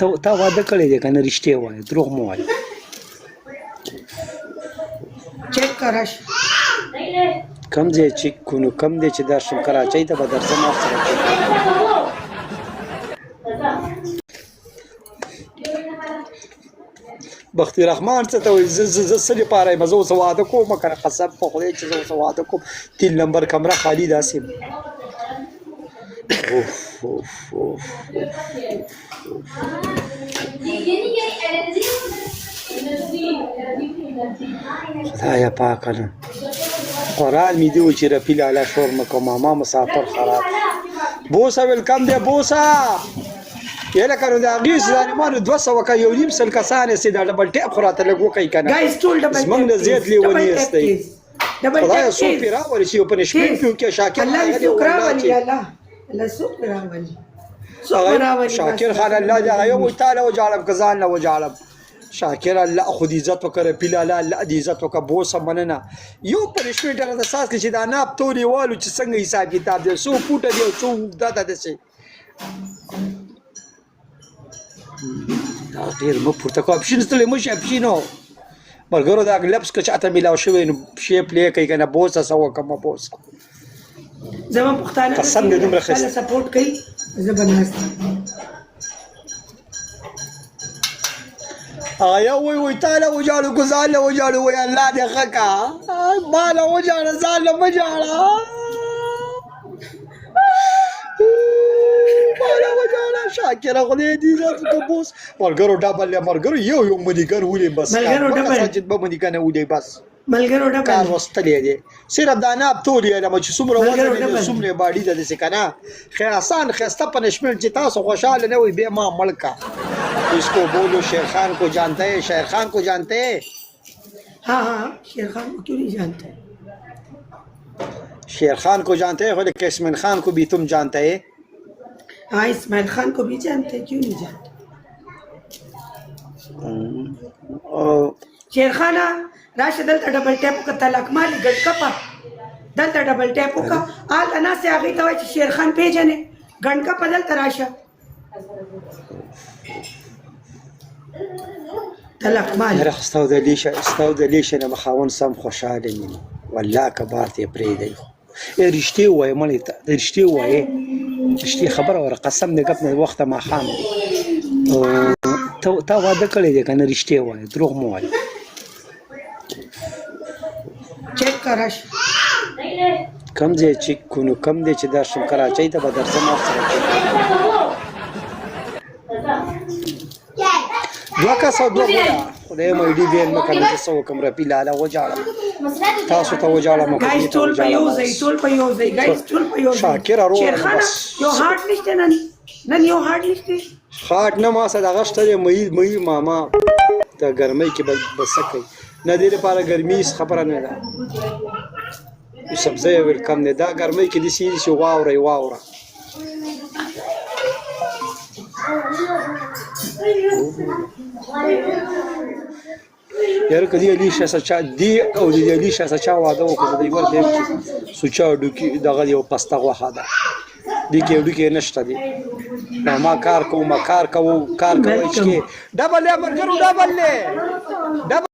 تا واده کړی دی که نه رښتیا وایه دروغ مه وایه چیک کراش کم ځای چیک کونو کم دی چې درشم کراچۍ ته به درځم ورسره بختي رحمان څه ته وایي زه څه لپاره یم زه اوس واده کوم که نه قسم په خدای چې زه اوس واده کوم 3 نمبر کمره خالي داسې خدایه پاکه نه قرآن مې دی و چې رفیع لالا شور مه کوه ماما مسافر خراب بوسه ویلکم دی بوسه یې لکه نو د هغې ظالمانو 200 که 1.5 کسان یې دا ډبل ټیپ خو راته لږ وکئ که نه زموږ نه زیات لیوني یستی خدایه څوک پرې راولي چې یو پنشمنټ پې وکړي شاکر شاکر خان الله دې هغه یو وایي تاله وجاړم که ځان نه وجاړم شاکر الله خو دې عزت وکړه رفیع لالا الله دې عزت وکړه بوسه مننه یو پنشمنټ راته ساس کړي چې دا ناب تورې والو چې څنګه حساب کتاب دی څو فوټه دی او څو اوږده ده داسې دا ډېر مه پورته کوه پښین ستړی مه شي پښینو ملګرو دا لفظ که چاته میلاو شوی نو پښې پلې کوي که نه بوسه څه وکړمه بوسه زما پښتانه قسم دې دومره ښه سپورټ کوي زه به ناست یو وایي تاله وجاړو که ځان له وجاړو وایي الله دې ښه کړه ما له وجاړه ځان له مه جاړه شاکره خدای دې عزت وکړه بوس ملګرو ډبل دی ملګرو یو منیګن ولې بس ساجد به منیګنه ولې بس ملګرو کار وستلی دی صرف دا ناب تور یې لمه چې څومره وزن دی څومره باډي ده داسې که نه خیر آسان ښایسته پنشمنټ چې تاسو خوشحاله نه وئ بیا ما مړ کا اس کو بولو شیر خان کو جانتے ہیں شیر خان کو جانتے ہیں ہاں ہاں شیر خان کو کیوں نہیں جانتے شیر خان کو جانتے ہیں لیکن اسماعیل خان کو بھی تم جانتے ہیں ہاں اسماعیل خان کو بھی جانتے ہیں کیوں نہیں جانتے شیر خان راشه دلته ډبل ټیپ وکړه طلاق مالي ګډ کپه دلته ډبل ټیپ وکړه هلته ناستې هغې ته وایي چې شیر خان پېژنې ګڼ کپه دلته راشه طلاق مالي ستا د لیشه نه به خاوند سم خوشحاله وي والله که بار ته یې پرېږدی خو رښتې ووایه مړې ته رښتې ووایې رښتې خبره وره قسم دې ګپ نه وخته ماښام دی تا واده کړی دی که نه رښتې ووایه دروغ مه وایه چیک کراش کم ځای چیک کونو کم دی چې درشم کراچۍ ته به درځم ورسره دوه کسه دوه ګوره خدای مې ډي وین مه کړه زه څه وکړم رفیع لالا وجاړم تاسو ته وجاړم ټول په یو ځای شاکره روغ بس یو هارډ نشته نن یو هارډ نشته هارډ نه ما سره دغه شته دی مې ماما د ګرمۍ کې به څه کوي نه دې لپاره ګرمي هېڅ خبره نه ده سبزی ویلکم دی دا ګرمۍ کې داسې دي چې واوره یې واوره یاره که دې علي شاسه چا دې او د علي شاسه چا واده وکړو د یور دی چې سوچا ډوکي دغه یو پسته غوښه ده دې کې ډوکي نشته دی ما کار کوو چې ډبل دی ملګرو ډبل دی